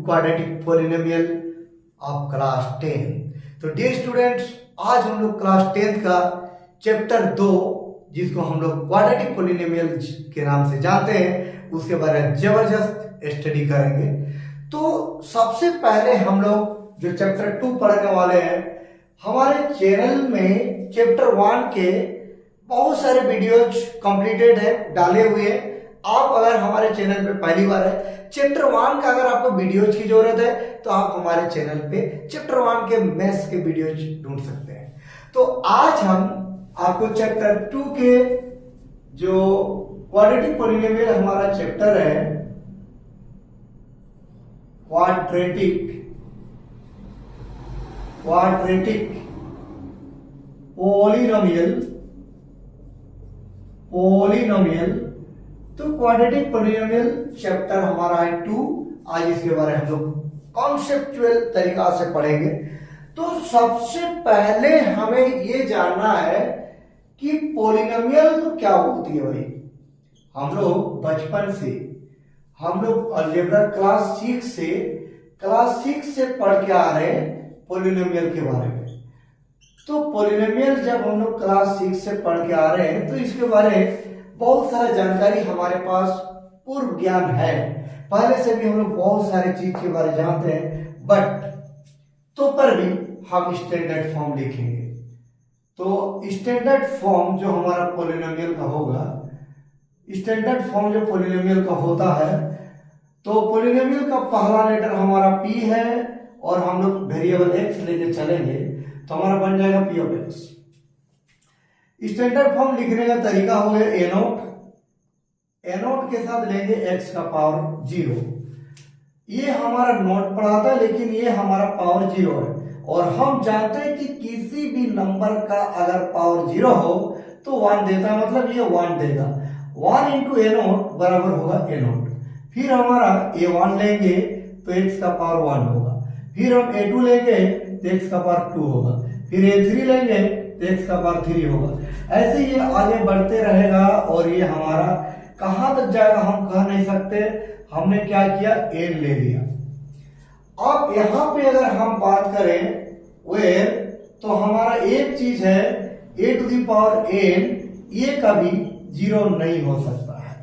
Quadratic polynomial of class 10। तो dear students, आज हम लोग क्लास 10 का चैप्टर 2 जिसको हम लोग क्वाड्रेटिक पॉलिनोमियल के नाम से जानते हैं उसके बारे में जबरदस्त स्टडी करेंगे। तो सबसे पहले हम लोग जो चैप्टर 2 पढ़ने वाले हैं, हमारे चैनल में चैप्टर 1 के बहुत सारे वीडियोज कंप्लीटेड है, डाले हुए हैं। आप अगर हमारे चैनल पे पहली बार है, चैप्टर 1 का अगर आपको वीडियोज की जरूरत है तो आप हमारे चैनल पे चैप्टर 1 के मैथ्स के वीडियोज ढूंढ सकते हैं। तो आज हम आपको चैप्टर 2 के जो क्वाड्रेटिक पॉलिनोमियल हमारा चैप्टर है, क्वाड्रेटिक पॉलिनोमियल तो क्वाड्रेटिक पॉलिनोमियल चैप्टर हमारा है 2। आज इसके बारे में हम लोग कॉन्सेप्चुअल तरीका से पढ़ेंगे। तो सबसे पहले हमें ये जानना है कि पॉलिनोमियल तो क्या होती है। भाई हम लोग बचपन से हम लोग अलजेब्रा क्लास 6 से पढ़ के आ रहे हैं पॉलिनोमियल के बारे में। तो पॉलिनोमियल जब हम लोग क्लास 6 से पढ़ के आ रहे हैं तो इसके बारे में बहुत सारा जानकारी हमारे पास पूर्व ज्ञान है, पहले से भी हम लोग बहुत सारे चीज के बारे में जानते हैं। बट तो पर भी हम स्टैंडर्ड फॉर्म लिखेंगे। तो स्टैंडर्ड फॉर्म जो हमारा पॉलिनोमियल का होगा, स्टैंडर्ड फॉर्म जो पॉलिनोमियल का होता है, तो पॉलिनोमियल का पहला लेटर हमारा p है और हम लोग वेरिएबल x लेके चलेंगे तो हमारा बन जाएगा p of x। Standard form लिखने का तरीका हो गया a नोट के साथ लेंगे x का पावर 0। ये हमारा नोट पढ़ाता है लेकिन ये हमारा पावर 0 है, और हम जानते हैं कि किसी भी नंबर का अगर पावर 0 हो तो 1 देता है, मतलब ये 1 देगा। 1 इंटू a नोट बराबर होगा a नोट। फिर हमारा a1 लेंगे तो x का पावर 1 होगा, फिर हम a2 लेंगे तो x का पावर 2 होगा, फिर a3 लेंगे तो x का पावर 3 होगा। ऐसे ये आगे बढ़ते रहेगा और ये हमारा कहां तक जाएगा हम कह नहीं सकते। हमने क्या किया, n ले लिया। अब यहां पे अगर हम बात करें वेयर, तो हमारा एक चीज है a to the power n, ये कभी 0 नहीं हो सकता है।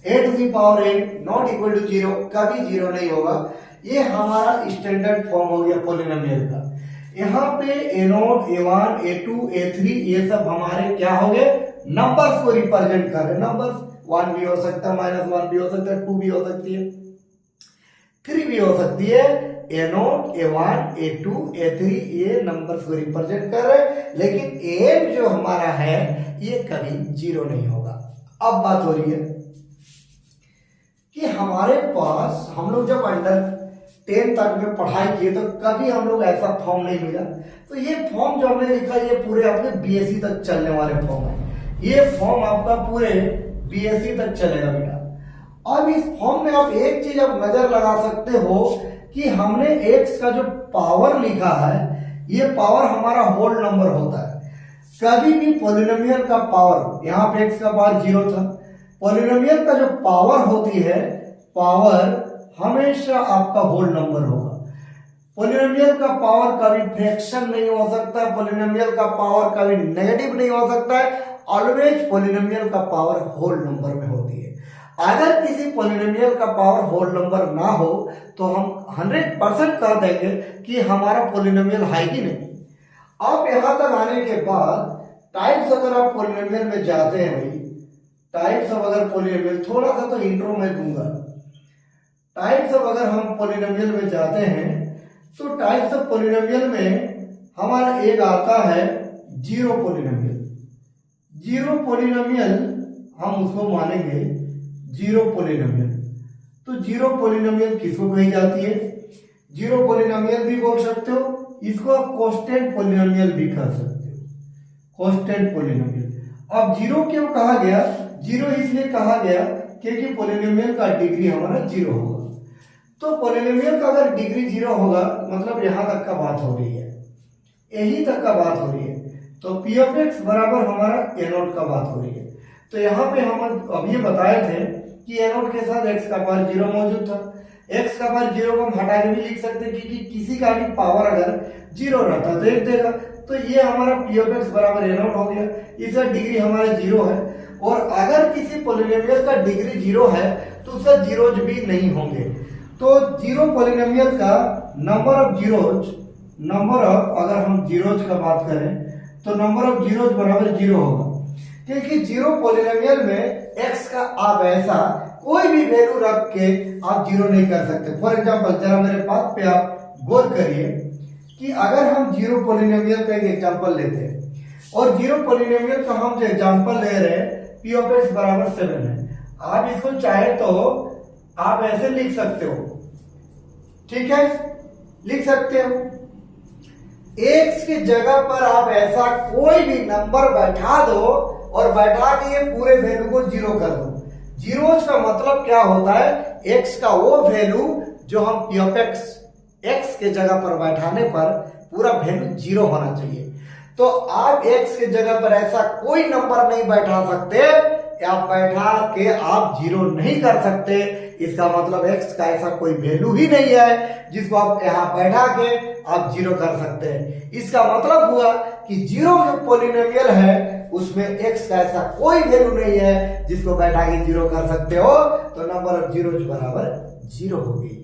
a to the power n not equal to 0, कभी 0 नहीं होगा। ये हमारा स्टैंडर्ड फॉर्म हो गया पॉलिनोमियल का। यहाँ पे a0, a1, a2, a3 ये सब हमारे क्या हो गए, नंबर्स को रिप्रेजेंट कर रहे। नंबर्स 1 भी हो सकता है, -1 भी हो सकता है, 2 भी हो सकती है, 3 भी हो सकती है। a0, a1, a2, a3 ये नंबर्स को रिप्रेजेंट कर रहे, लेकिन a जो हमारा है ये कभी 0 नहीं होगा। अब बात हो रही है कि हमारे पास हम लोग जब अंडर 10 तक में पढ़ाई किए तो कभी हम लोग ऐसा फॉर्म नहीं मिला। तो ये फॉर्म जो हमने लिखा ये पूरे अपने बीएससी तक चलने वाले फॉर्म है। ये फॉर्म आपका पूरे बीएससी तक चलेगा बेटा। अब इस फॉर्म में आप एक चीज आप नजर लगा सकते हो कि हमने x का जो पावर लिखा है, ये पावर हमारा होल नंबर होता है। कभी भी पॉलिनोमियल का पावर, यहाँ पे x का पावर 0 था, पॉलिनोमियल का जो पावर होती है, पावर हमेशा आपका होल नंबर होगा। पॉलिनोमियल का पावर कभी फ्रैक्शन नहीं हो सकता, पॉलिनोमियल का पावर कभी नेगेटिव नहीं हो सकता है। ऑलवेज पॉलिनोमियल का पावर होल नंबर में होती है। अगर किसी पॉलिनोमियल का पावर होल नंबर ना हो तो हम 100% कह देंगे कि हमारा पॉलिनोमियल है ही नहीं। अब यहां तक आने के बाद टाइप्स अगर आप पॉलिनोमियल में जाते हैं, भाई टाइप्स ऑफ अगर पॉलिनोमियल, थोड़ा सा तो इंट्रो में दूंगा। टाइप्स ऑफ अगर हम पॉलिनोमियल में जाते हैं तो टाइप्स ऑफ पॉलिनोमियल में हमारा एक आता है जीरो पॉलिनोमियल। जीरो पॉलिनोमियल हम उसको मानेंगे जीरो पॉलिनोमियल। तो जीरो पॉलिनोमियल किसको कही जाती है, जीरो पॉलिनोमियल भी बोल सकते हो, इसको आप कांस्टेंट पॉलिनोमियल भी कह सकते हो, कांस्टेंट पॉलिनोमियल। अब जीरो क्यों कहा गया, जीरो इसलिए कहा गया क्योंकि पॉलिनोमियल का डिग्री हमारा 0 होगा। तो पॉलिनोमियल का अगर डिग्री 0 होगा मतलब यहां तक का बात हो रही है, यही तक का बात हो रही है। तो p ऑफ x बराबर हमारा a नोट का बात हो रही है। तो यहाँ पे हम अभी बताए थे कि a नोट के साथ x का पावर 0 मौजूद था, एक्स का पावर जीरो को हम हटा के भी लिख सकते हैं, क्योंकि किसी का भी पावर अगर जीरो रहता है तो एक देगा। तो ये हमारा पी ऑफ एक्स बराबर ए नॉट हो गया, इसका डिग्री हमारा जीरो है। और अगर किसी पोलिनोमियल का डिग्री जीरो है तो उसका जीरोज भी नहीं होंगे। तो जीरो पोलिनोमियल का number of zeros, number of, अगर हम जीरोज का बात करें तो नंबर ऑफ जीरोज बराबर जीरो होगा, क्योंकि जीरो पोलिनोमियल में एक्स का आप ऐसा कोई भी वैल्यू रख के आप जीरो नहीं कर सकते। फॉर एग्जांपल जरा मेरे बात पे आप गौर करिए कि अगर हम जीरो पोलिनोमियल का एक एग्जांपल लेते हैं और जीरो पोलिनोमियल का हम जो एग्जांपल ले रहे हैं पी ऑफ एक्स बराबर 7 है, आप इसको चाहे तो आप ऐसे लिख सकते हो, ठीक है, लिख सकते हो। एक्स की जगह पर आप ऐसा कोई भी नंबर बैठा दो और बैठा के ये पूरे वैल्यू को जीरो कर दो। जीरोज का मतलब क्या होता है, एक्स का वो वैल्यू जो हम पी ऑफ एक्स के जगह पर बैठाने पर पूरा वैल्यू जीरो होना चाहिए। तो आप एक्स की जगह पर ऐसा कोई नंबर नहीं बैठा सकते, आप बैठा के आप जीरो नहीं कर सकते। इसका मतलब एक्स का ऐसा कोई वैल्यू ही नहीं है जिसको आप यहां बैठा के आप जीरो कर सकते हैं। इसका मतलब हुआ कि जीरो जो पोलिनोमियल है उसमें एक्स का ऐसा कोई वैल्यू नहीं है जिसको बैठा के जीरो कर सकते हो। तो नंबर ऑफ जीरोज बराबर जीरो हो गई।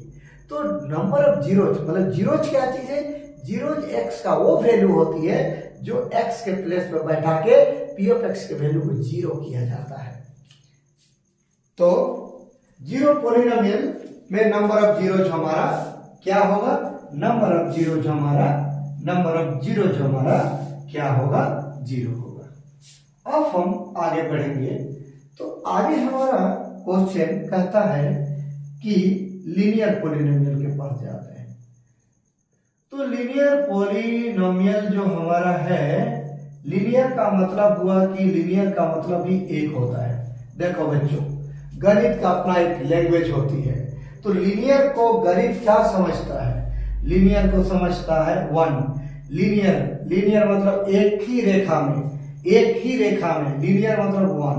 तो नंबर ऑफ जीरोज मतलब जीरोज क्या चीज है, जीरोज एक्स का वो वैल्यू होती है जो एक्स के प्लेस पे बैठा के पी ऑफ एक्स के वैल्यू को जीरो किया जाता है। तो जीरो पोलिनोमियल में नंबर ऑफ जीरोज हमारा क्या होगा, नंबर ऑफ जीरोज हमारा क्या होगा, जीरो होगा। अब हम आगे बढ़ेंगे तो आगे हमारा क्वेश्चन कहता है कि लीनियर पोलिनोमियल के पास जाते हैं। तो लीनियर पोलिनोमियल जो हमारा है, लीनियर का मतलब हुआ कि लीनियर का मतलब ही एक होता है। देखो बच्चों, गणित का अपना एक लैंग्वेज होती है। तो लीनियर को गणित क्या समझता है, लीनियर को समझता है वन। लीनियर मतलब एक ही रेखा में, लीनियर मतलब वन।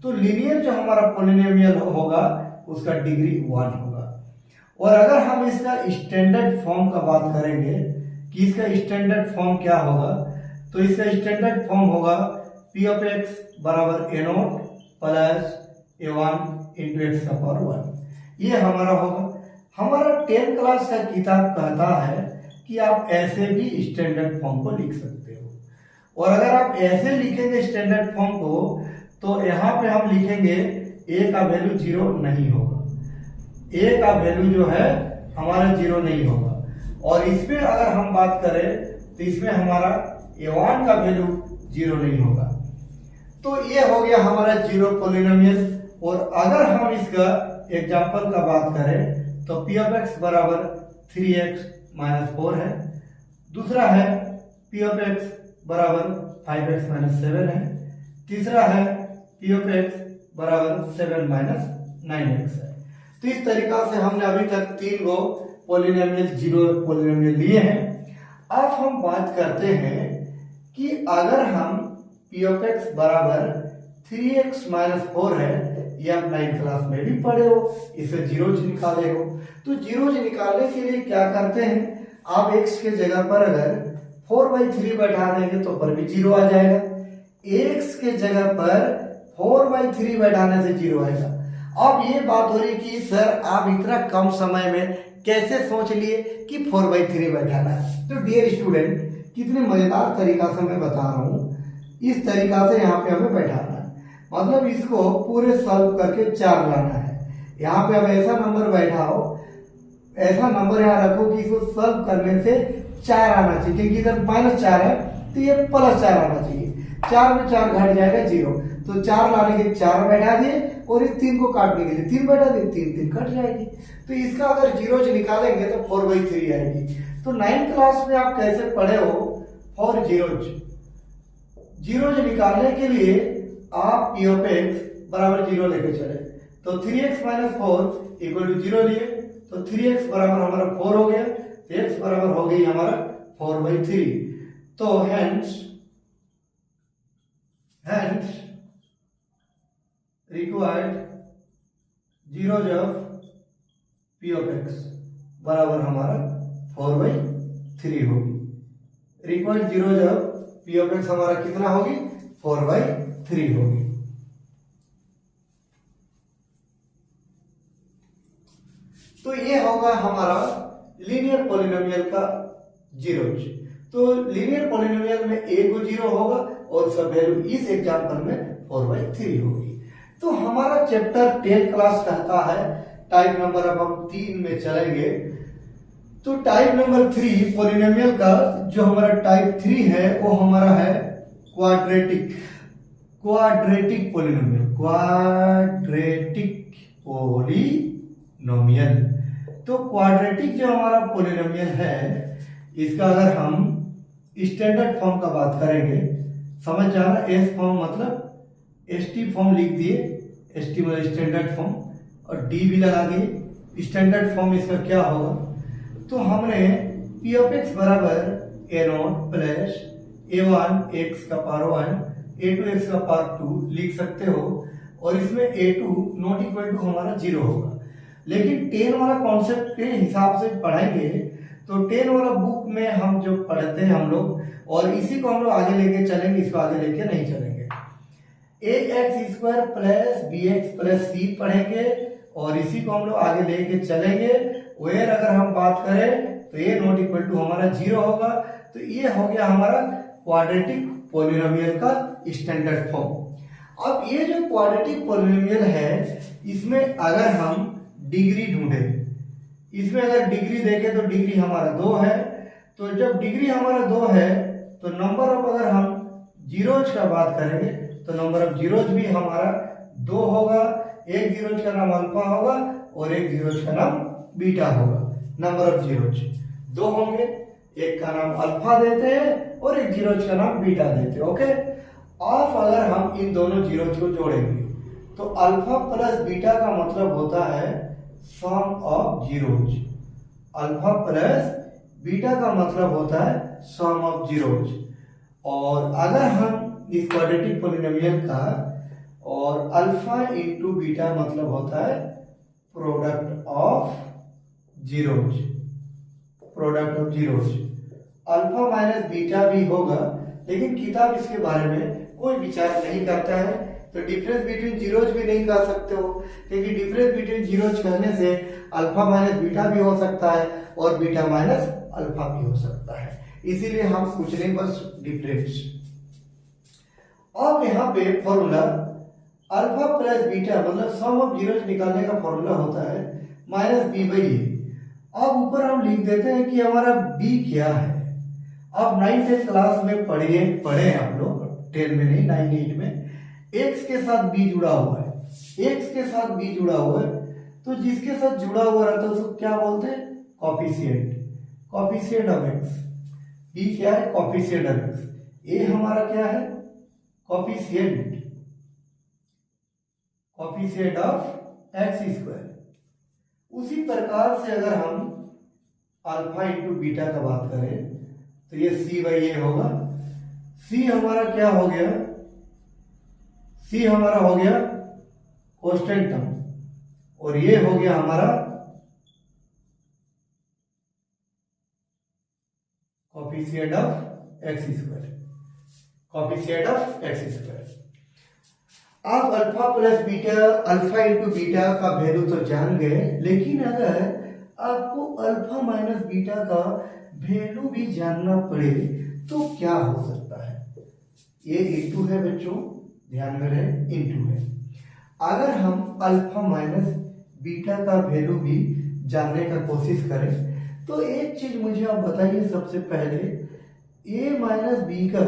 तो लीनियर जो हमारा पोलिनोमियल होगा उसका डिग्री वन होगा। और अगर हम इसका स्टैंडर्ड फॉर्म का बात करेंगे कि इसका स्टैंडर्ड फॉर्म क्या होगा, तो इसका स्टैंडर्ड फॉर्म होगा पी ऑफ एक्स बराबर a naught plus a one into x का पावर वन। ये हमारा होगा। हमारा 10th क्लास का किताब कहता है कि आप ऐसे भी स्टैंडर्ड फॉर्म को लिख सकते हो। और अगर आप ऐसे लिखेंगे स्टैंडर्ड फॉर्म को तो यहाँ पे हम लिखेंगे ए का वैल्यू जीरो नहीं होगा, ए का वैल्यू जो है हमारा जीरो नहीं होगा। और इसमें अगर हम बात करें तो इसमें हमारा ए1 का वैल्यू जीरो नहीं होगा। तो ये हो गया हमारा जीरो पोलिनोमियल। और अगर हम इसका एग्जांपल का बात करें तो पी ऑफ एक्स बराबर 3x माइनस 4 है। दूसरा है पी ऑफ एक्स बराबर 5x माइनस 7 है। तीसरा है पी ऑफ एक्स बराबर 7 माइनस 9x है। तो इस तरीका से हमने अभी तक 3 गो पोलिनोमियल, जीरो पोलिनोमियल लिए हैं। अब हम बात करते हैं कि अगर हम पी ऑफ एक्स बराबर 3x माइनस 4 है, ये आप 9th क्लास में भी पढ़े हो, इसे जीरोज निकाले हो। तो जीरोज निकालने के लिए क्या करते हैं, आप x के जगह पर अगर 4/3 बैठा देंगे तो पर भी जीरो आ जाएगा। x के जगह पर 4/3 बैठाने से जीरो आएगा। अब ये बात हो रही कि सर आप इतना कम समय में कैसे सोच लिए कि 4/3 बैठाना है। तो डियर स्टूडेंट, कितने मजेदार तरीका से मैं बता रहा हूँ। इस तरीका से यहाँ पे हमें बैठाना है, मतलब इसको पूरे सॉल्व करके 4 लाना है। यहाँ पे अब ऐसा नंबर बैठाओ, ऐसा नंबर यहाँ रखो कि इसको सॉल्व करने से 4 आना चाहिए, क्योंकि इधर -4 है तो ये +4 आना चाहिए। 4 में 4 घट जाएगा 0। तो 4 लाने के 4 बैठा दिए और इस 3 को काटने के लिए 3 बैठा दिए, 3 कट जाएगी। तो इसका अगर जीरोज निकालेंगे तो 4/3 आएगी। तो 9th क्लास में आप कैसे पढ़े हो फॉर जीरोज निकालने के लिए आप पी ऑफ एक्स बराबर 0 लेके चले। तो 3x माइनस 4 इक्वल टू 0 लिए, तो 3x बराबर हमारा 4 हो गया, तो x बराबर हो गई हमारा 4/3। तो hence required zeros of P of x बराबर हमारा 4/3 होगी। रिक्वायर्ड जीरो जब पी ऑफ एक्स हमारा कितना होगी 4/3 होगी। तो ये होगा हमारा लीनियर पॉलिनोमियल का जीरोज। तो लीनियर पॉलिनोमियल में ए को जीरो होगा और उसका वैल्यू इस एग्जांपल में 4/3 होगी। तो हमारा चैप्टर 10 क्लास कहता है टाइप नंबर, अब हम 3 में चलेंगे। तो टाइप नंबर 3 पॉलिनोमियल का जो हमारा टाइप 3 है वो हमारा है क्वाड्रेटिक पॉलिनोमियल, क्वाड्रेटिक पॉलिनोमियल। तो क्वाड्रेटिक जो हमारा पॉलिनोमियल है इसका अगर हम स्टैंडर्ड फॉर्म का बात करेंगे, समझ जाना, एस फॉर्म मतलब एसटी फॉर्म लिख दिए, एसटी मतलब स्टैंडर्ड फॉर्म, और डी भी लगा दिए। स्टैंडर्ड फॉर्म इसका क्या होगा, तो हमने पी ऑफ एक्स बराबर a naught plus a1 x का पावर 1 a2 x का पावर 2 लिख सकते हो, और इसमें a2 नॉट इक्वल टू हमारा 0 होगा। लेकिन 10 वाला कॉन्सेप्ट के हिसाब से पढ़ेंगे तो 10 वाला बुक में हम जो पढ़ते हैं हम लोग, और इसी को हम लोग आगे लेके चलेंगे, इसको आगे लेके नहीं चलेंगे। ax square plus bx plus c पढ़ेंगे और इसी को हम लोग आगे लेके चलेंगे। वेयर अगर हम बात करें तो a नॉट इक्वल टू हमारा 0 होगा। तो ये हो गया हमारा क्वाड्रेटिक पॉलिनोमियल का स्टैंडर्ड फॉर्म। अब ये जो क्वाड्रेटिक पॉलिनोमियल है इसमें अगर हम डिग्री ढूंढे, इसमें अगर डिग्री देखें तो डिग्री हमारा 2 है। तो जब डिग्री हमारा 2 है तो नंबर ऑफ, अगर हम जीरोज का बात करेंगे तो नंबर ऑफ जीरोज भी हमारा 2 होगा। एक जीरोज का नाम अल्फा होगा और एक जीरोज का नाम बीटा होगा। नंबर ऑफ जीरोज 2 होंगे, एक का नाम अल्फा देते हैं और एक जीरोज का नाम बीटा देते हैं। ओके, अब अगर हम इन दोनों जीरोज को जोड़ेंगे तो अल्फा प्लस बीटा का मतलब होता है sum of zeros. Alpha plus beta का मतलब होता है सम ऑफ जीरोज। और अगर हम इस क्वाड्रेटिक पॉलिनोमियल का, और अल्फा इंटू बीटा मतलब होता है product of zeros, product of zeros. Alpha minus beta भी होगा, लेकिन किताब इसके बारे में कोई विचार नहीं करता है। तो डिफरेंस बिटवीन जीरोज भी नहीं कर सकते हो, क्योंकि डिफरेंस बिटवीन जीरोज कहने से अल्फा माइनस बीटा भी हो सकता है और बीटा माइनस अल्फा भी हो सकता है, इसीलिए हम कुछ नहीं, बस डिफरेंस। अब यहाँ पे फॉर्मूला अल्फा प्लस बीटा मतलब सम ऑफ जीरोज निकालने का फॉर्मूला होता है माइनस बी बाई ए। अब ऊपर हम लिख देते हैं कि हमारा बी क्या है। अब 9th क्लास में पढ़े आप लोग, 10 में नहीं 9-8 में, एक्स के साथ बी जुड़ा हुआ है, एक्स के साथ बी जुड़ा हुआ है। तो जिसके साथ जुड़ा हुआ रहता है उसको क्या बोलते हैं, coefficient, coefficient of X. B क्या है, कॉफिशिएंट ऑफ एक्स। ए हमारा क्या है, coefficient, coefficient of x square. उसी प्रकार से अगर हम अल्फा इंटू बीटा का बात करें तो ये सी बाई ए होगा। सी हमारा क्या हो गया, सी हमारा हो गया कांस्टेंट टर्म, और ये हो गया हमारा coefficient of x square, coefficient of x square. आप alpha plus beta, alpha into beta का वैल्यू तो जान गए, लेकिन अगर आपको अल्फा माइनस बीटा का वैल्यू भी जानना पड़े तो क्या हो सकता है। ये इंटू है बच्चों, ध्यान में रहे, इंटू है। अगर हम अल्फा माइनस बीटा का वैल्यू भी जानने का कोशिश करें तो एक चीज मुझे आप बताइए सबसे पहले, ए माइनस बी का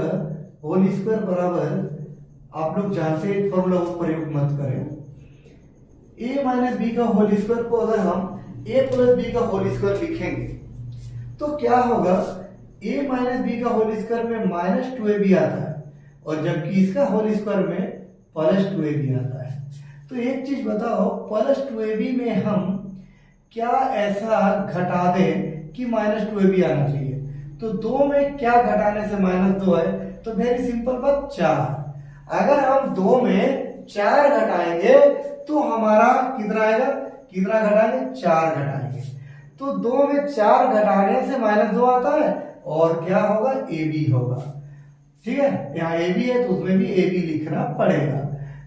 होल स्क्वायर बराबर, आप लोग जानते हैं फॉर्मूला को प्रयोग मत करें। ए माइनस बी का होल स्क्वायर को अगर हम ए प्लस बी का होल स्क्वायर लिखेंगे तो क्या होगा, ए माइनस बी का होल स्क्वायर में माइनस 2ab आता है, और जबकि इसका होल स्क्वायर में प्लस 2ab आता है। तो एक चीज बताओ, प्लस 2ab में हम क्या ऐसा घटा दें कि माइनस 2ab आना चाहिए। तो 2 में क्या घटाने से माइनस 2 है, तो वेरी सिंपल बात 4। अगर हम 2 में 4 घटाएंगे तो हमारा कितना आएगा, कितना घटाएंगे, 4 घटाएंगे। तो 2 में 4 घटाने से -2 आता है और क्या होगा, AB होगा। ठीक है, यहाँ AB है तो उसमें भी AB लिखना पड़ेगा।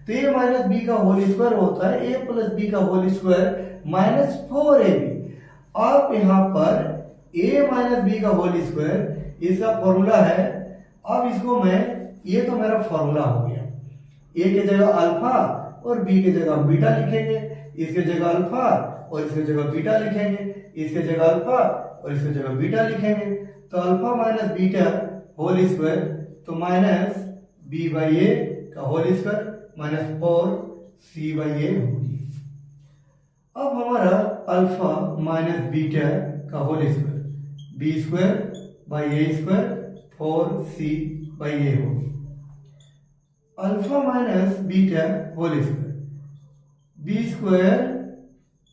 तो a माइनस बी का होल स्क्वायर होता है a प्लस बी का होल स्क्वायर माइनस 4ab। अब यहाँ पर a माइनस बी का होल स्क्वायर इसका फॉर्मूला है। अब इसको मैं, ये तो मेरा फॉर्मूला हो गया, a की जगह अल्फा और b की जगह बीटा लिखेंगे, इसके जगह अल्फा और इसके जगह बीटा लिखेंगे, इसके जगह अल्फा और इसके जगह बीटा लिखेंगे। तो alpha minus beta whole square, तो माइनस बी बाई ए का whole square minus 4c by a होगी। अब हमारा अल्फा माइनस बीटा का whole square b square by A square 4c by a होगी। Alpha minus beta whole square b square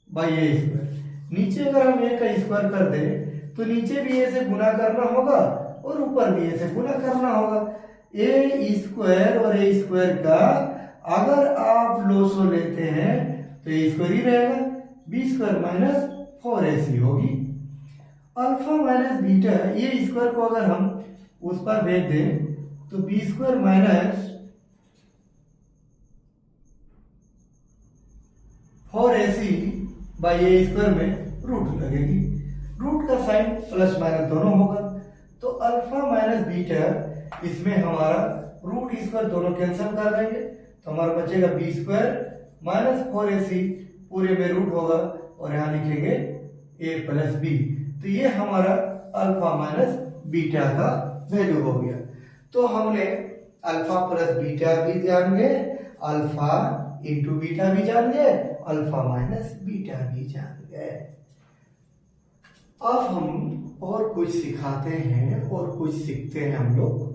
by A square, नीचे अगर हम ए का स्क्वायर कर दें तो नीचे भी ए से गुना करना होगा और ऊपर भी ए से गुना करना होगा। ए स्क्वायर और ए स्क्वायर का अगर आप लोसो लेते हैं तो ए स्क्वायर ही रहेगा, बी स्क्वायर माइनस 4ac होगी। अल्फा माइनस बीटा ये स्क्वायर को अगर हम उस पर भेज दें तो B square minus 4ac by A square में रूट लगेगी, रूट का साइन प्लस माइनस दोनों होगा। तो अल्फा माइनस बीटा इसमें हमारा रूट स्क्वायर दोनों कैंसिल कर देंगे तो हमारा बचेगा बी स्क्वायर माइनस 4ac, पूरे में रूट होगा और यहाँ लिखेंगे a प्लस बी। तो ये हमारा अल्फा माइनस बीटा का वैल्यू हो गया। तो हमने अल्फा प्लस बीटा भी जान गए, अल्फा इंटू बीटा भी जान गए, अल्फा माइनस बीटा भी जान गए। अब हम और कुछ सिखाते हैं और कुछ सीखते हैं हम लोग।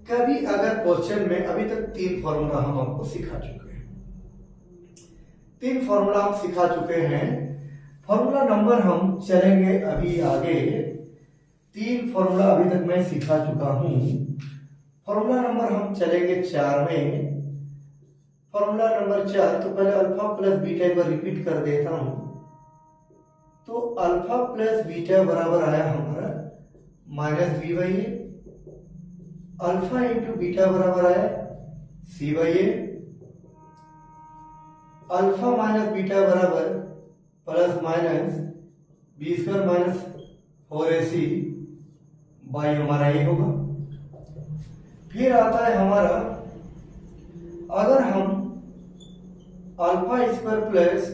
कभी अगर क्वेश्चन में, अभी तक 3 फॉर्मूला हम आपको सिखा चुके हैं, 3 फॉर्मूला हम सिखा चुके हैं। फॉर्मूला नंबर हम चलेंगे अभी आगे, 3 फॉर्मूला अभी तक मैं सिखा चुका हूं। फॉर्मूला नंबर हम चलेंगे 4 में। फॉर्मूला नंबर 4, तो पहले अल्फा प्लस बीटा को रिपीट कर देता हूं। तो अल्फा प्लस बीटा बराबर आया हमारा minus b by a, alpha into beta बराबर आया c by a, alpha minus beta बराबर plus minus b square minus 4ac by हमारा ये होगा। फिर आता है हमारा, अगर हम alpha square plus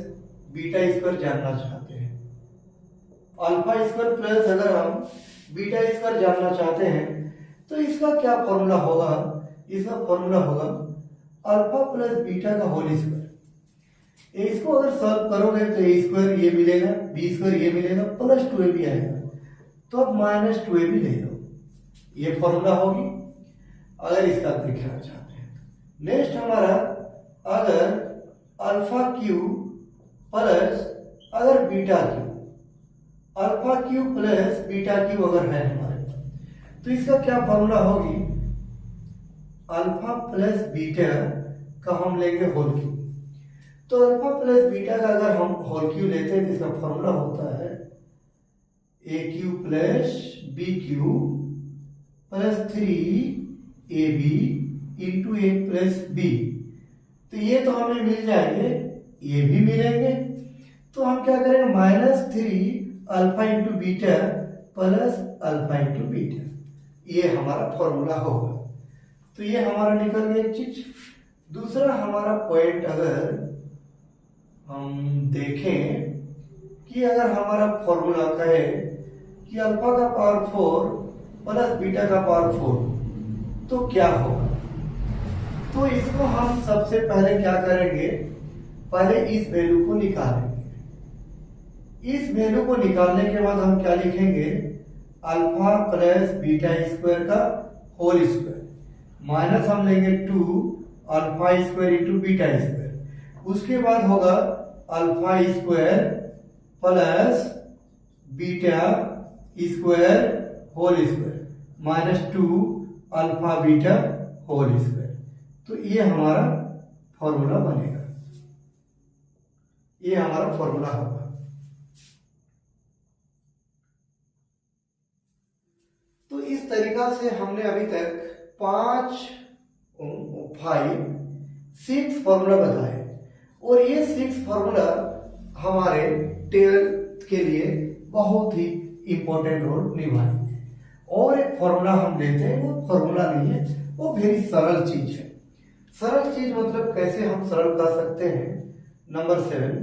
beta square जानना चाहते हैं, अल्फा स्क्वायर प्लस अगर हम बीटा स्क्वायर जानना चाहते हैं तो इसका क्या फॉर्मूला होगा, इसका फॉर्मूला होगा अल्फा प्लस बीटा का होल स्क्वायर। इसको अगर सॉल्व करोगे तो ए स्क्वायर ये मिलेगा, बी स्क्वायर ये मिलेगा, प्लस 2ab आएगा, तो अब माइनस 2ab ले लो, ये फॉर्मूला होगी अगर इसका देखना चाहते हैं। नेक्स्ट हमारा, अगर अल्फा क्यू प्लस अगर beta Q, alpha Q plus beta Q अगर है हमारे पास तो इसका क्या फॉर्मूला होगी, अल्फा प्लस बीटा का हम लेंगे होल क्यू। तो अल्फा प्लस बीटा का अगर हम होल क्यू लेते हैं तो इसका फॉर्मूला होता है a cube plus b cube plus 3ab into a plus b. तो ये तो हमें मिल जाएंगे, ये भी मिलेंगे। तो हम क्या करेंगे, -3 alpha into beta plus alpha into beta, ये हमारा फॉर्मूला होगा। तो ये हमारा निकल गया एक चीज। दूसरा हमारा पॉइंट अगर हम देखें कि अगर हमारा फॉर्मूला कहे कि अल्फा का पावर 4 प्लस बीटा का पावर 4 तो क्या होगा, तो इसको हम सबसे पहले क्या करेंगे, पहले इस वैल्यू को निकालेंगे। इस वैल्यू को निकालने के बाद हम क्या लिखेंगे, अल्फा प्लस बीटा स्क्वायर का होल स्क्वायर माइनस हम लेंगे 2 alpha square into beta square. उसके बाद होगा alpha square plus beta square whole square minus 2 alpha beta whole square. तो ये हमारा फॉर्मूला बनेगा। ये हमारा फॉर्मूला होगा। तो इस तरीका से हमने अभी तक 6 फॉर्मूला बताए, और ये 6 फॉर्मूला हमारे 12th के लिए बहुत ही इंपॉर्टेंट रोल निभाएंगे। और एक फॉर्मूला हम लेते हैं, वो फॉर्मूला नहीं है, वो वेरी सरल चीज है। सरल चीज मतलब कैसे हम सरल कर सकते हैं। नंबर 7,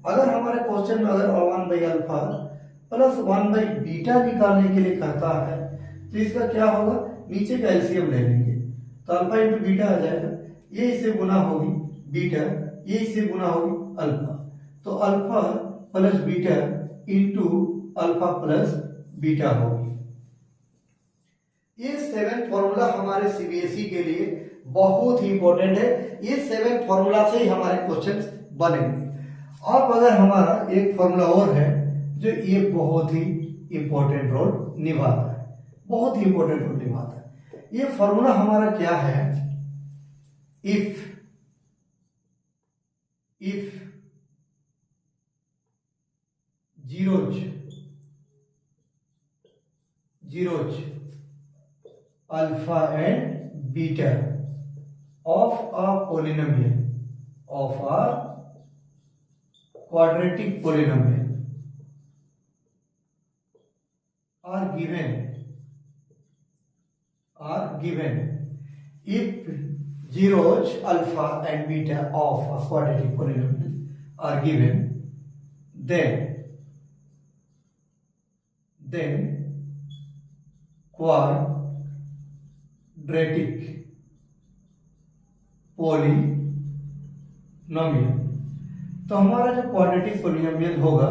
अगर हमारे क्वेश्चन में अगर 1/अल्फा प्लस 1/बीटा निकालने के लिए कहता है, तो इसका क्या होगा, नीचे का एलसीएम ले लेंगे, तो अल्फा इंटू बीटा आ जाएगा, ये इससे गुना होगी बीटा, ये इससे गुना होगी अल्फा, तो alpha plus beta into alpha plus beta होगी। ये 7 फॉर्मूला हमारे सीबीएसई के लिए बहुत ही इंपॉर्टेंट है। ये 7 फॉर्मूला से ही हमारे क्वेश्चंस बनेंगे। अब अगर हमारा एक फॉर्मूला और है जो ये बहुत ही इंपॉर्टेंट रोल निभाता है, बहुत ही इंपॉर्टेंट रोल निभाता है। ये फॉर्मूला हमारा क्या है, if zeros alpha and beta of a polynomial, of a quadratic polynomial are given if zeros alpha and beta of a quadratic polynomial are given, then quadratic polynomial। तो हमारा जो quadratic polynomial होगा,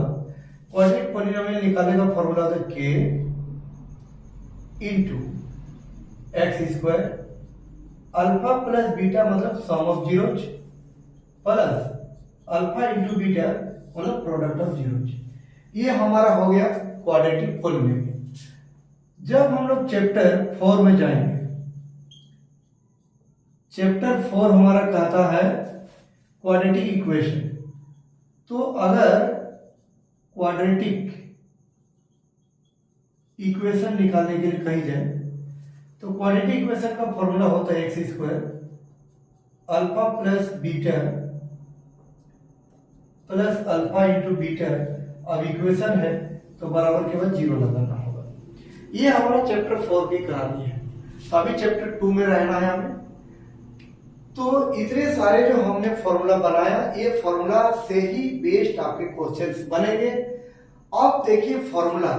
quadratic polynomial निकालने का formula होता है k into x square, alpha plus beta मतलब sum of zeros, plus alpha into beta मतलब प्रोडक्ट ऑफ जीरोज। ये हमारा हो गया क्वाड्रेटिक पोलिनोमियल। जब हम लोग चैप्टर 4 में जाएंगे, चैप्टर 4 हमारा कहता है क्वाड्रेटिक इक्वेशन। तो अगर क्वाड्रेटिक इक्वेशन निकालने के लिए कही जाए, तो क्वाड्रेटिक इक्वेशन का फॉर्मूला होता है x square alpha plus beta plus alpha into beta. अब इक्वेशन है तो बराबर के बाद 0 लगाना होगा। ये हमारा चैप्टर 4 की कहानी है। अभी चैप्टर 2 में रहना है हमें। तो इतने सारे जो हमने फॉर्मूला बनाया, ये फॉर्मूला से ही बेस्ड आपके क्वेश्चंस बनेंगे। अब देखिए फॉर्मूला,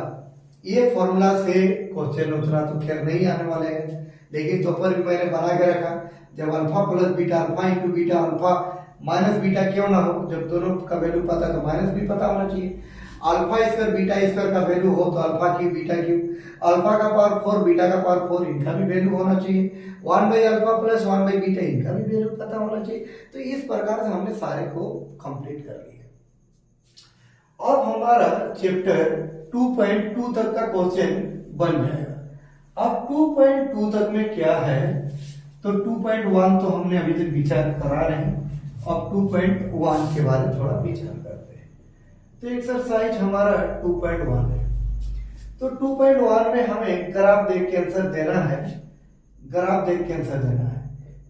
ये फॉर्मूला से क्वेश्चन उतना तो खैर नहीं आने वाले हैं, लेकिन तो पर भी मैंने बना के रखा। जब alpha plus beta, alpha into beta, alpha minus beta क्यों ना हो, जब दोनों का वैल्यू पता है तो माइनस भी पता होना चाहिए। अल्फा स्क्वायर बीटा स्क्वायर का वैल्यू हो तो alpha cube beta cube, alpha का पावर 4 बीटा का पावर 4, इनका भी वैल्यू होना चाहिए। 1/अल्फा प्लस 1/बीटा, इनका भी वैल्यू पता होना चाहिए। तो इस प्रकार से हमने सारे को कंप्लीट कर लिया। अब हमारा चैप्टर 2.2 तक का क्वेश्चन बन जाएगा। अब 2.2 तक में क्या है, तो 2.1 तो हमने अभी तक विचार करा नहीं। अब 2.1 के बारे में थोड़ा विचार करते हैं। तो एक्सरसाइज हमारा 2.1 है। तो 2.1 में हमें ग्राफ देख के आंसर देना है। ग्राफ देख के आंसर देना है।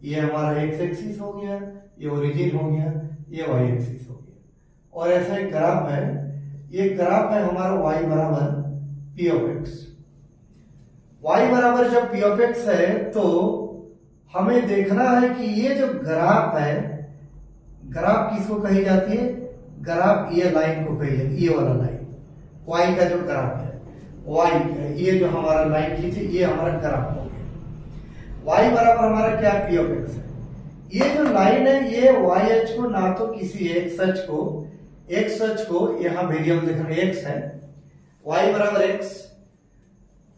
ये हमारा एक्स एक्सिस हो गया, ये ओरिजिन हो गया, ये वाई एक्सिस हो गया, और ऐसा एक ग्राफ है। ये ग्राफ है हमारा y बराबर पी ऑफ एक्स। y बराबर जब पी ऑफ एक्स है तो हमें देखना है कि ये जो ग्राफ है, ग्राफ किसको कही जाती है, ग्राफ ये लाइन को कही जाती है, ये वाला लाइन y का जो ग्राफ है, y ये जो हमारा लाइन खींचे, ये हमारा ग्राफ हो गया। y बराबर हमारा क्या पी ऑफ एक्स है। ये जो लाइन है ये y एच को ना तो किसी x एच को यहां वेरिएबल देखना x है, y बराबर x,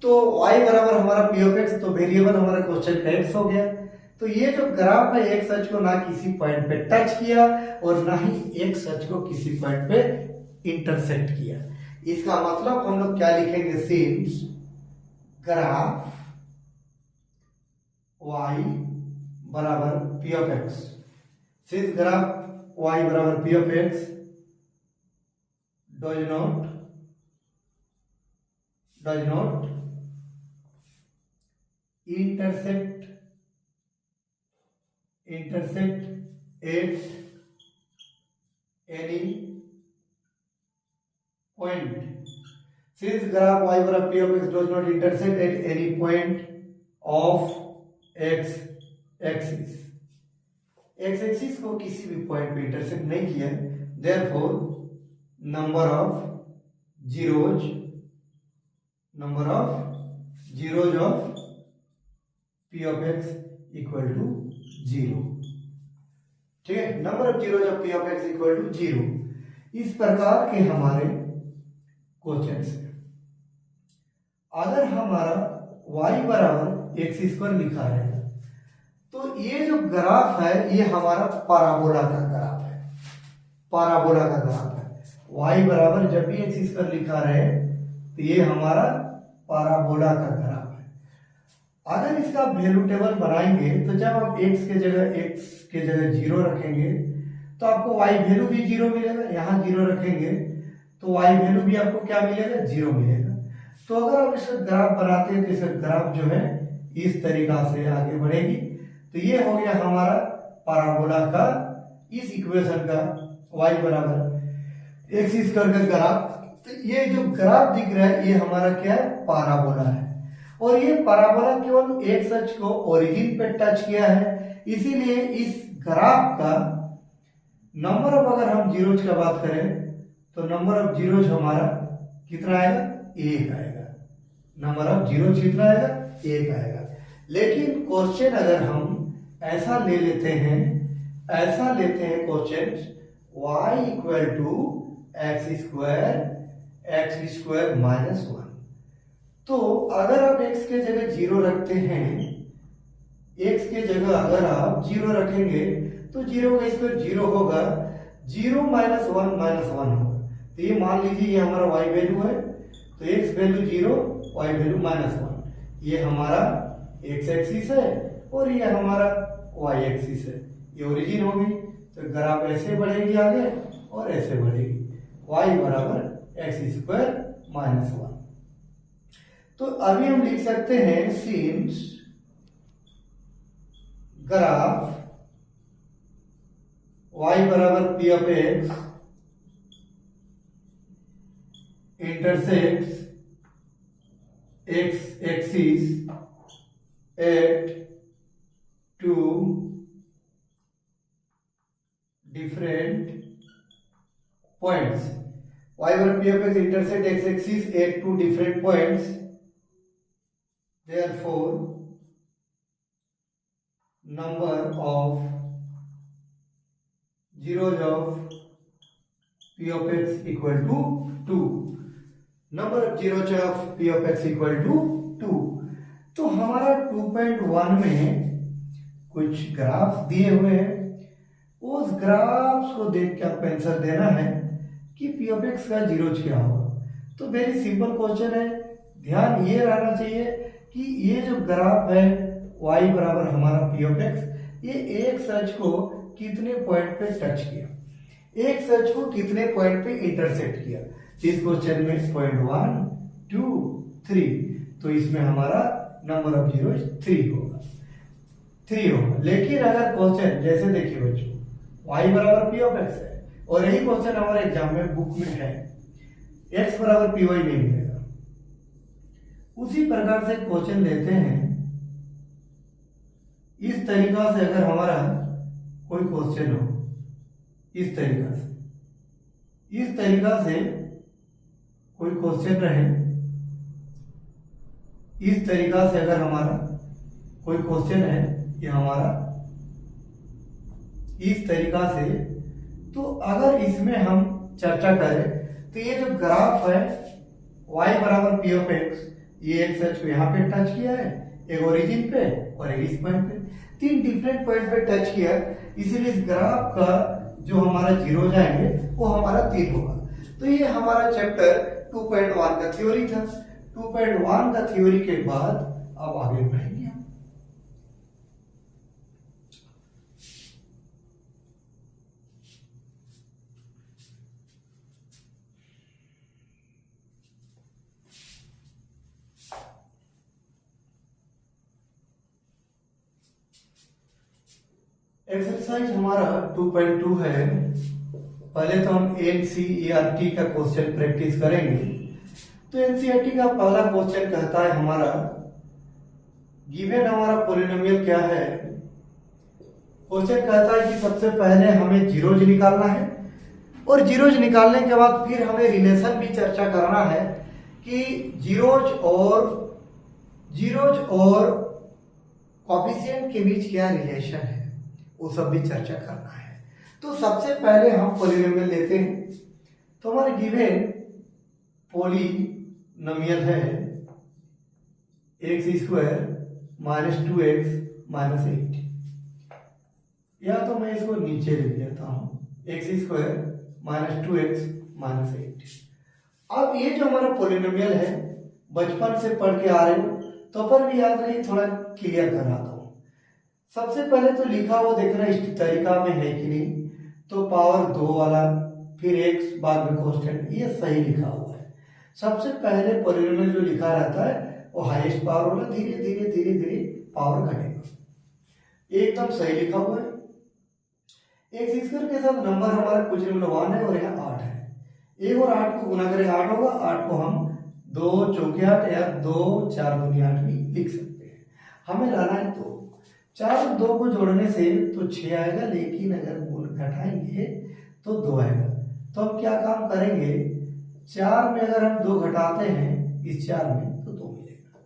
तो y बराबर हमारा पी ऑफ एक्स, तो वेरिएबल हमारा क्वेश्चन का x हो गया। तो ये जो ग्राफ है x एच को ना किसी पॉइंट पे टच किया और ना ही x एच को किसी पॉइंट पे इंटरसेक्ट किया। इसका मतलब हम लोग क्या लिखेंगे, सिंस ग्राफ y बराबर P of x, since graph y बराबर P of x does not intersect at any point. Since graph y बराबर p of x does not intersect at any point of x axis, x axis को किसी भी point पे intersect नहीं किया, therefore number of zeros of p of x equal to 0. ठीक है, number of zeros of p of x equal to 0. इस प्रकार के हमारे क्वेश्चन है. अगर हमारा y बराबर एक्स स्क्वायर लिखा है तो ये जो ग्राफ है ये हमारा पैराबोला का ग्राफ है. y बराबर जब भी एक्स स्क्वायर लिखा रहे तो ये हमारा पैराबोला का ग्राफ है. अगर इसका वैल्यू टेबल बनाएंगे तो जब आप x के जगह 0 रखेंगे तो आपको y वैल्यू भी 0 मिलेगा. यहाँ 0 रखेंगे तो y वैल्यू भी आपको क्या मिलेगा, 0 मिलेगा. तो अगर आप इसका ग्राफ बनाते हैं तो इसका ग्राफ जो है इस तरीका से आगे बढ़ेगी. तो ये हो गया हमारा पैराबोला का इस इक्वेशन का y बराबर एक्स स्क्वायर का ग्राफ. तो ये जो ग्राफ दिख रहा है ये हमारा क्या है, पैराबोला है. और ये पैराबोला केवल एक्स अक्ष को ओरिजिन पे टच किया है, इसीलिए इस ग्राफ का नंबर ऑफ, अगर हम जीरोज का बात करें तो नंबर ऑफ जीरोज हमारा कितना आएगा, 1 आएगा. नंबर ऑफ जीरोज कितना आएगा, 1 आएगा. लेकिन क्वेश्चन अगर हम ऐसा लेते हैं question y equal to X square minus 1. तो अगर आप x के जगह 0 रखते हैं, x के जगह अगर आप 0 रखेंगे तो 0 का स्क्वायर 0 होगा, 0 माइनस 1 होगा. तो ये मान लीजिए ये हमारा y वैल्यू है, तो x value 0, y value minus 1. ये हमारा x एक्सिस है और ये हमारा y एक्सिस है. ये ओरिजिन होगी. तो ग्राफ ऐसे बढ़ेगी आगे और ऐसे बढ़ेगी, y बराबर एक्स स्क्वायर माइनस 1. तो अभी हम लिख सकते हैं सिंस ग्राफ y बराबर p of x intersects x axis at two different points. Y over p of x intersect x axis at two different points. Therefore, number of zeros of p of x equal to 2. Number of zeros of p of x equal to 2. तो हमारा 2.1 में कुछ graph दिए हुए हैं, उस graphs को देख के आपको आंसर देना है कि p of x का जीरोज क्या होगा. तो वेरी सिंपल क्वेश्चन है. ध्यान ये रहना चाहिए कि ये जो ग्राफ है y बराबर हमारा p of x, ये एक सच को कितने पॉइंट पे टच किया, एक सच को कितने पॉइंट पे इंटरसेक्ट किया. इस क्वेश्चन में पॉइंट 1, 2, 3. तो इसमें हमारा नंबर ऑफ जीरो 3 होगा. लेकिन अगर क्वेश्चन जैसे देखिए बच्चों y बराबर p of x है और यही क्वेश्चन हमारे एग्जाम में बुक में है, x बराबर py नहीं मिलेगा. उसी प्रकार से क्वेश्चन लेते हैं इस तरीका से. अगर हमारा कोई क्वेश्चन हो इस तरीका से कोई क्वेश्चन रहे, इस तरीका से अगर हमारा कोई क्वेश्चन है ये हमारा इस तरीका से, तो अगर इसमें हम चर्चा करें तो ये जो ग्राफ है y बराबर p of x, ये एक सच को यहाँ पे टच किया है, एक ओरिजिन पे और एक इस पॉइंट पे, 3 डिफरेंट पॉइंट पे टच किया. इसीलिए इस ग्राफ का जो हमारा जीरो जाएंगे वो हमारा 3 होगा. तो ये हमारा चैप्टर 2.1 का थ्योरी था. 2.1 का थ्योरी के बाद अब आगे बढ़ेंगे. एक्सरसाइज हमारा 2.2 है। पहले तो हम एनसीईआरटी का क्वेश्चन प्रैक्टिस करेंगे। तो एनसीईआरटी का पहला क्वेश्चन कहता है हमारा गिवन हमारा पॉलिनोमियल क्या है। क्वेश्चन कहता है कि सबसे पहले हमें जीरोज निकालना है और जीरोज निकालने के बाद फिर हमें रिलेशन भी चर्चा करना है कि जीरोज और कोएफिशिएंट के बीच क्या रिलेशन है, वो सब भी चर्चा करना है। तो सबसे पहले हम पॉलिनोमियल लेते हैं। तो हमारे गिवन पॉलिनोमियल है x² माइनस 2x माइनस 8। या तो मैं इसको नीचे लिख देता हूं x² माइनस 2x माइनस 8। अब ये जो हमारा पॉलिनोमियल है बचपन से पढ़ के आ रहे हो तो पर भी याद नहीं, थोड़ा क्लियर कराता हूं। सबसे पहले तो लिखा हुआ देखना इस तरीका में है कि नहीं, तो पावर 2 वाला फिर x बाद में कांस्टेंट, ये सही लिखा हुआ है। सबसे पहले पॉलिनोमियल जो लिखा रहता है वो हाईएस्ट पावर वाला, धीरे धीरे धीरे धीरे पावर घटेगा। एकदम सही लिखा हुआ है। x² के साथ नंबर हमारा कुछ नहीं 1 है और यहाँ 8 है। 1 और 8 को गुना करें 8 होगा। 8 को हम 2 चौके 8 या 2 4 दूनी 8 भी लिख सकते हैं। हमें लाना है 2। 4 और 2 को जोड़ने से तो 6 आएगा, लेकिन अगर गुण घटाएंगे तो 2 आएगा। तो हम क्या काम करेंगे, 4 में अगर हम 2 घटाते हैं इस 4 में तो 2 मिलेगा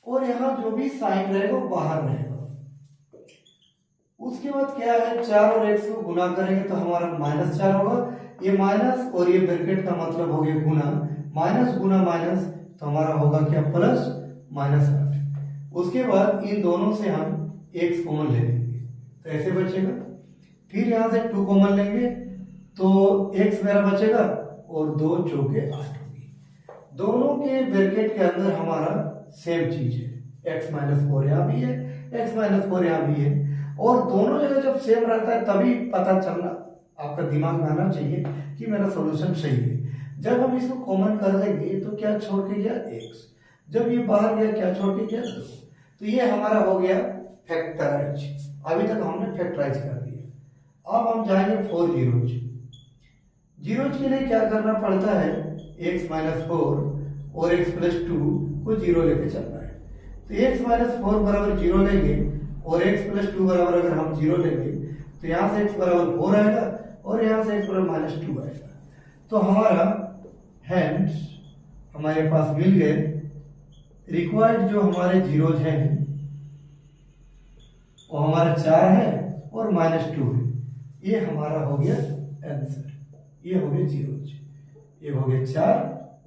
और यहाँ जो भी साइन रहेगा वो बाहर रहेगा। उसके बाद क्या है, 4 और x को गुना करेंगे तो हमारा -4 होगा। ये माइनस और ये ब्रैकेट का मतलब हो गया गुना, माइनस गुना माइनस तो हमारा होगा क्या, प्लस -8। उसके बाद इन दोनों से हम x कॉमन ले लेंगे तो ऐसे बचेगा। फिर यहाँ से 2 कॉमन लेंगे तो x मेरा बचेगा और 2 चौके 8 होगी। दोनों के ब्रैकेट के अंदर हमारा सेम चीज है, x-4 यहाँ भी है, x-4 यहाँ भी है। और दोनों जगह जब सेम रहता है तभी पता चलना आपका दिमाग में आना चाहिए कि मेरा सॉल्यूशन सही है। जब हम इसको कॉमन कर देंगे तो क्या छोड़ के गया, x। जब ये बाहर गया क्या छोड़ के गया, 2। तो ये हमारा हो गया फैक्टराइज। अभी तक हमने फैक्टराइज कर दिया। अब हम जाएंगे 4 जीरोज। जीरोज के लिए क्या करना पड़ता है, x-4 और x+2 को 0 लेके चलना है। तो x-4 बराबर 0 लेंगे और x+2 बराबर अगर हम 0 लेंगे तो यहाँ से x बराबर 4 आएगा और यहाँ से x बराबर -2 आएगा। तो हमारा हैंड्स हमारे पास मिल गए। रिक्वायर्ड जो हमारे जीरोज हैं वो हमारा 4 है और -2 है। ये हमारा हो गया आंसर। ये हो गया जीरोज, ये हो गया 4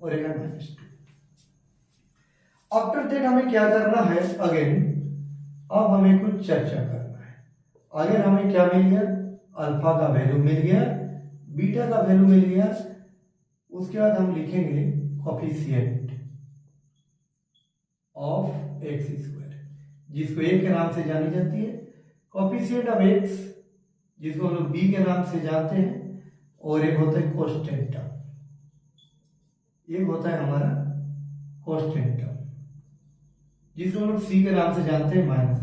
और एक -2। आफ्टर दैट हमें क्या करना है, अगेन अब हमें कुछ चर्चा करना है। अगर हमें क्या मिल गया, अल्फा का वैल्यू मिल गया, बीटा का वैल्यू मिल गया। उसके बाद हम लिखेंगे कोएफिशिएंट ऑफ x², जिसको a के नाम से जानी जाती है। कोएफिशिएंट ऑफ x जिसको हम लोग b के नाम से जानते हैं, और एक होता है कांस्टेंट टर्म, एक होता है हमारा कांस्टेंट टर्म जिसको हम लोग c के नाम से जानते हैं -8।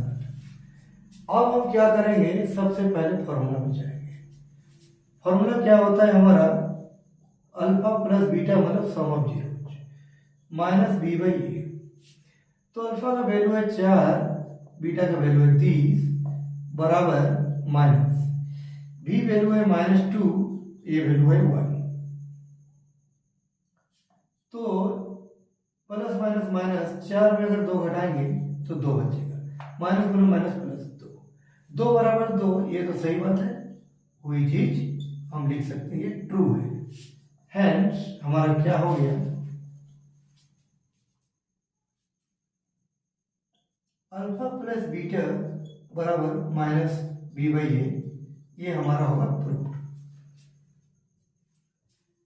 अब हम क्या करेंगे, सबसे पहले फॉर्मूला में जाएंगे। फॉर्मूला क्या होता है हमारा, अल्फा प्लस बीटा मतलब sum of zeros minus b/a। तो अल्फा का वैल्यू है 4, बीटा का वैल्यू है 30 बराबर माइनस b वैल्यू है -2, ये वैल्यू है 1। तो प्लस माइनस माइनस 4 में अगर 2 घटाएंगे तो 2 बचेगा, माइनस गुना माइनस प्लस 2 बराबर 2। ये तो सही बात है, कोई चीज हम लिख सकते हैं ट्रू है। हैंस हमारा क्या हो गया, अल्फा प्लस बीटा बराबर -b/a। ये हमारा होगा प्रूफ।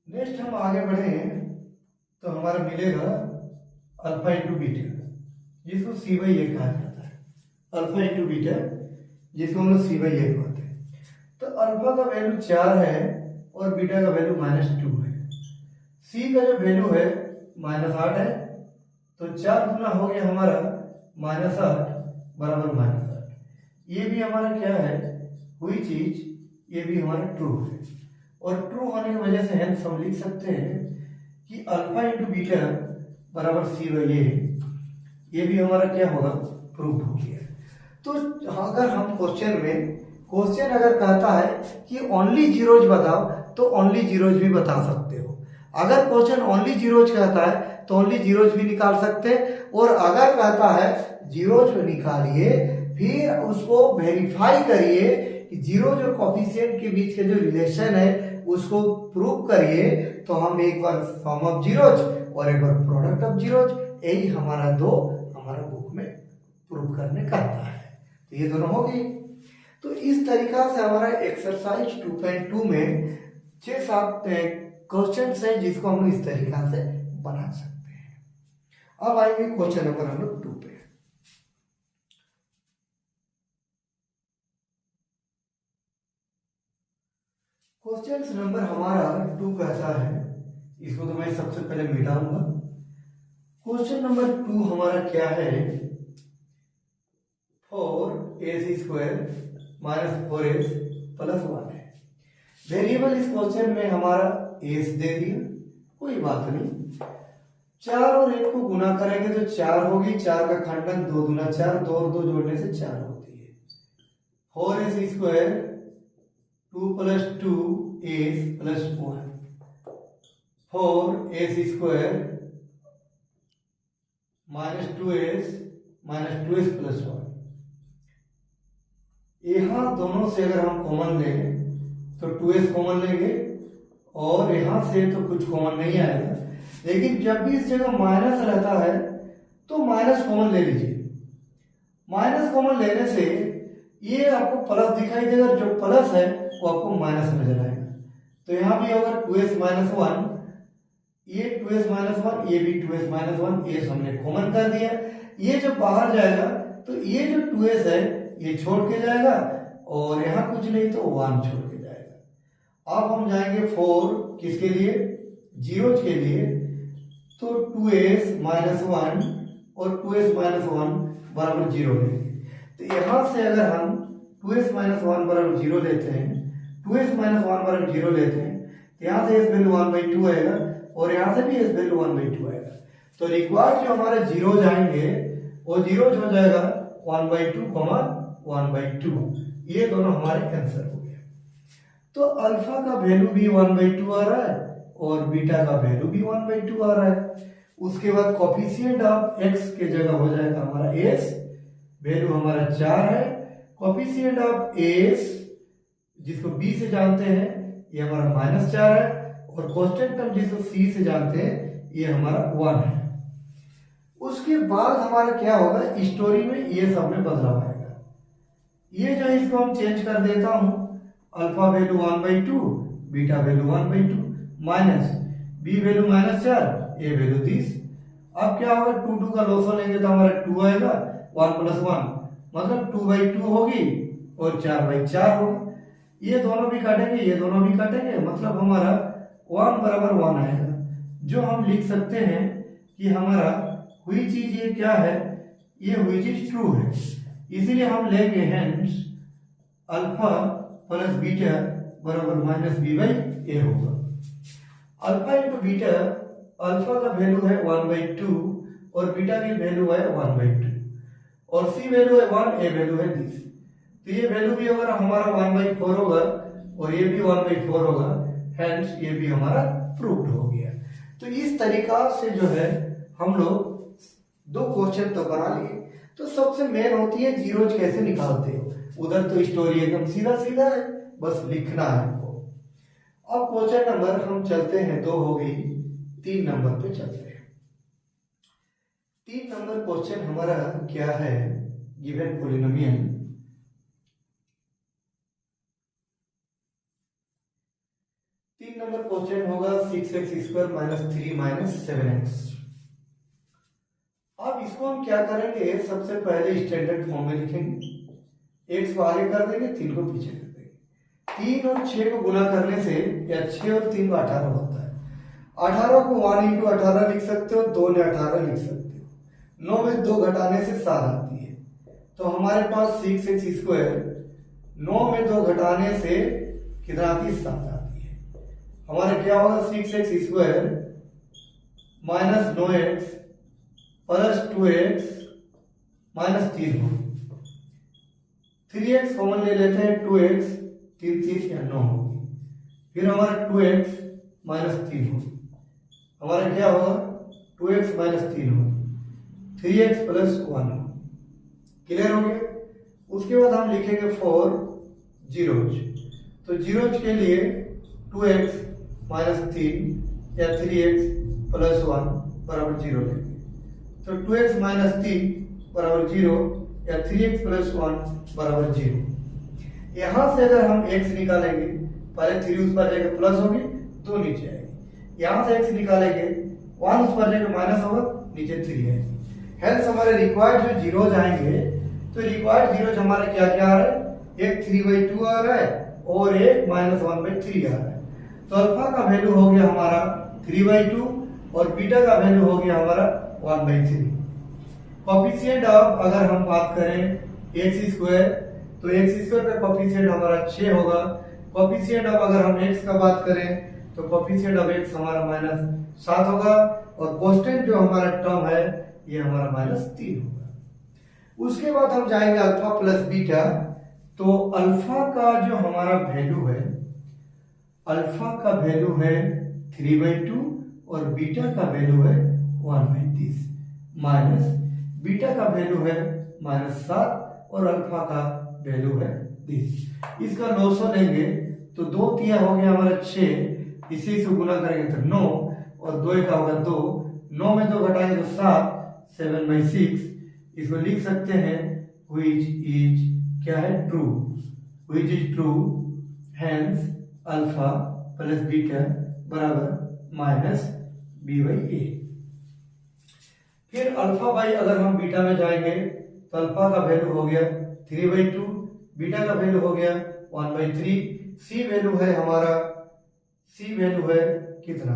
नेक्स्ट हम आगे बढ़े तो हमारा मिलेगा अल्फा इंटू बीटा, जिसको c/a कहा जाता है। अल्फा इंटू बीटा जिसको हम लोग c/a कहते हैं। तो अल्फा का वैल्यू 4 है और बीटा का वैल्यू -2 है। c का जो वैल्यू है -8 है, तो 4 गुना हो गया हमारा -8 बराबर -8। ये भी हमारा क्या है हुई चीज ये भी हमारा ट्रू है, और ट्रू होने की वजह से हेंस हम लिख सकते हैं कि अल्फा इंटू बीटा बराबर सी बाई ये भी हमारा क्या होगा, प्रूफ हो गया। तो अगर हम क्वेश्चन अगर कहता है कि ओनली जीरोज बताओ तो ओनली जीरोज भी बता सकते हो। अगर क्वेश्चन ओनली जीरोज कहता है तो ओनली जीरोज भी निकाल सकते हैं, और अगर कहता है जीरोज निकालिए फिर उसको वेरीफाई करिए कि जीरोज और कोफिशिएंट के बीच के जो रिलेशन है उसको प्रूव करिए, तो हम एक बार सम ऑफ जीरोज और एक बार प्रोडक्ट ऑफ जीरोज, यही हमारा बुक में प्रूव करने कहता है। तो ये दोनों हो गई। तो इस तरीका से हमारा एक्सरसाइज 2.2 में 6-7 क्वेश्चन है जिसको हम लोग इस तरीका से बना सकते हैं। अब आएंगे क्वेश्चन नंबर हम लोग 2 पे। क्वेश्चन नंबर हमारा 2 कहता है, इसको तो मैं सबसे पहले मिटाऊंगा। क्वेश्चन नंबर 2 हमारा क्या है, 4ac² माइनस 4s प्लस 1 है। वेरिएबल इस क्वेश्चन में हमारा एस दे दिया, कोई बात नहीं। 4 और 1 को गुना करेंगे तो 4 होगी, 4 का खंडन 2 दूना 4, 2 और 2 जोड़ने से 4 होती है। 4ac² 2 + 2s + 1 4ac² minus 2s + 1। यहां दोनों से अगर हम कॉमन लें तो 2s कॉमन लेंगे, और यहां से तो कुछ कॉमन नहीं आएगा, लेकिन जब भी इस जगह माइनस रहता है तो माइनस कॉमन ले लीजिए। माइनस कॉमन लेने से ये आपको प्लस दिखाई देगा, जो प्लस है वो आपको माइनस नजर आएगा। तो यहां भी अगर 2s - 1, ये 2s - 1, ये भी 2s - 1, ये हमने कॉमन कर दिया। ये जब बाहर जाएगा तो ये जो 2s है ये छोड़ के जाएगा, और यहां कुछ नहीं तो 1 छोड़ के जाएगा। अब हम जाएंगे 4 किसके लिए, जीरोज के लिए, तो 2s - 1 और 2s - 1 बराबर 0 लेंगे। तो यहां से अगर हम 2s - 1 बराबर 0 लेते हैं, 2s - 1 बराबर 0 लेते हैं, तो यहां से s वैल्यू 1/2 आएगा, और यहां से भी s वैल्यू 1/2 आएगा। तो रिक्वायर्ड जो हमारे जीरोज आएंगे वो जीरोज हो जाएगा 1/2, 1/2। ये दोनों हमारे आंसर हो गए। तो अल्फा का वैल्यू भी 1/2 आ रहा है, और बीटा का वैल्यू भी 1/2 आ रहा है। उसके बाद कोफिशिएंट ऑफ x के जगह हो जाएगा हमारा s, वैल्यू हमारा 4 है। कोफिशिएंट ऑफ s जिसको b से जानते हैं ये हमारा -4 है, और कांस्टेंट टर्म जिसको c से जानते हैं ये हमारा 1 है। उसके बाद हमारा क्या होगा, स्टोरी में ये सब में बदलाव आएगा। ये जो इसको हम चेंज कर देता हूं, alpha value 1/2, beta value 1/2, minus B value -4, A value 30। अब क्या होगा, 2 का लॉस लेंगे तो हमारा 2 आएगा, 1 + 1 मतलब 2/2 होगी, और 4/4 होगा। ये दोनों भी काटेंगे, ये दोनों भी काटेंगे, मतलब हमारा 1 = 1 आएगा, जो हम लिख सकते हैं कि हमारा हुई चीज ये क्या है, ये हुई चीज ट्रू है। इसीलिए हम लेंगे हेंस अल्फा प्लस बीटा बराबर -b/a होगा। अल्फा इंटू बीटा, अल्फा का वैल्यू है 1/2 और बीटा की वैल्यू है 1/2, और c वैल्यू है 1, a वैल्यू है 30। तो ये वैल्यू भी अगर हमारा 1/4 होगा और ये भी 1/4 होगा, हेंस ये भी हमारा प्रूव्ड हो गया। तो इस तरीका से जो है हम लोग 2 क्वेश्चन तो बना लिए। तो सबसे मेन होती है जीरोज कैसे निकालते हो, उधर तो स्टोरी एकदम सीधा सीधा है, बस लिखना है हमको। अब क्वेश्चन नंबर हम चलते हैं, 2 हो गई, 3 नंबर पे चलते हैं। 3 नंबर क्वेश्चन हमारा क्या है, गिवन पॉलिनोमियल। 3 नंबर क्वेश्चन होगा 6x² - 3 - 7x। अब इसको हम क्या करेंगे, सबसे पहले स्टैंडर्ड फॉर्म में लिखेंगे, x को आगे कर देंगे, 3 को पीछे कर देंगे। 3 और 6 को गुना करने से, या 6 और 3 को 18 होता है। 18 को 1 × 18 लिख सकते हो, 2 ने 18 लिख सकते हो। 9 में 2 घटाने से 7 आती है, तो हमारे पास 6x², 9 में 2 घटाने से कितना आती है? 7 आती है। हमारा क्या होगा? 6x² minus 9x plus 2x minus 3 होगा। 3x कॉमन ले लेते हैं, 2x 3 या 9 होगी। फिर हमारा 2x माइनस 3 होगी। हमारा क्या होगा? 2x माइनस 3 होगा। 3x प्लस 1 होगा। क्लियर हो गया? उसके बाद हम लिखेंगे फॉर जीरोज। तो जीरोज के लिए 2x माइनस 3 या 3x प्लस 1 बराबर 0 लेंगे। तो 2x माइनस 3 बराबर 0 या 3x प्लस 1 बराबर 0। यहां से अगर हम x निकालेंगे, पहले 3 उस पर जाएगा प्लस होगी, 2 नीचे आएगी। यहां से x निकालेंगे, 1 उस पर जाएगा माइनस होगा, नीचे 3 आएगी। हेल्स हमारे रिक्वायर्ड जो जीरोज आएंगे, तो रिक्वायर्ड जीरोज हमारे क्या क्या आ रहा है? एक 3/2 आ रहा है और एक -1/3 आ रहा है। तो अल्फा का वैल्यू हो गया हमारा 3/2 और बीटा का वैल्यू हो गया हमारा 1/3। कोफिशिएंट ऑफ अगर हम बात करें x², तो x² का कोफिशिएंट हमारा 6 होगा। कोफिशिएंट ऑफ अगर हम x का बात करें तो कोफिशिएंट ऑफ x हमारा -7 होगा और कांस्टेंट जो हमारा टर्म है ये हमारा -3 होगा। उसके बाद हम जाएंगे अल्फा प्लस बीटा। तो अल्फा का जो हमारा वैल्यू है, अल्फा का वैल्यू है 3/2 और बीटा का वैल्यू है 1/30 माइनस बीटा का वैल्यू है -7 और अल्फा का वैल्यू है 30। इसका 900 लेंगे तो 2 तिया हो गया हमारा 6, इसी से गुना करेंगे तो 9 और 2 का होगा 2, 9 में 2 घटाएंगे तो 7, 7/6। इसको लिख सकते हैं which is क्या है? True. which is true, hence alpha plus beta बराबर -b/a। फिर अल्फा बाई अगर हम बीटा में जाएंगे तो अल्फा का वैल्यू हो गया 3/2, बीटा का वैल्यू हो गया 1/3। सी वैल्यू है हमारा, सी वैल्यू है कितना?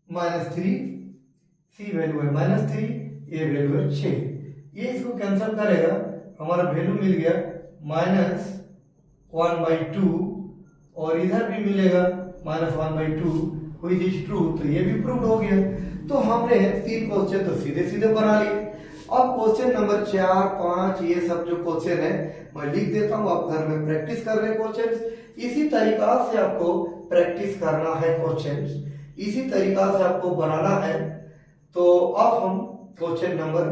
-3। सी वैल्यू है -3, ये वैल्यू है 6। ये इसको कैंसिल करेगा, हमारा वैल्यू मिल गया -1/2 और इधर भी मिलेगा -1/2 which is ट्रू। तो ये भी प्रूव हो गया। तो हमने 3 क्वेश्चन तो सीधे सीधे बना लिए। अब क्वेश्चन नंबर 4, 5 ये सब जो क्वेश्चन है मैं लिख देता हूं, आप घर में प्रैक्टिस कर रहे क्वेश्चन। इसी तरीका से आपको प्रैक्टिस करना है क्वेश्चन, इसी तरीका से आपको बनाना है। तो अब हम क्वेश्चन नंबर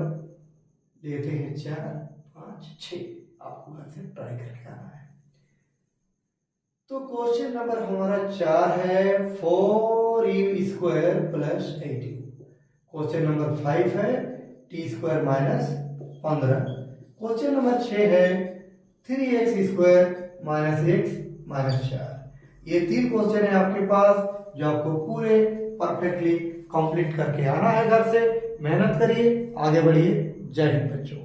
लेते हैं 4, 5, 6। आपको घर से ट्राई करके आना है। तो क्वेश्चन नंबर हमारा 4 है 4u² प्लस 18। क्वेश्चन नंबर 5 है t² -15। क्वेश्चन नंबर 6 है 3x² -x -4। ये 3 क्वेश्चन है आपके पास जो आपको पूरे परफेक्टली कंप्लीट करके आना है। घर से मेहनत करिए, आगे बढ़िए। जय हिंद बच्चों।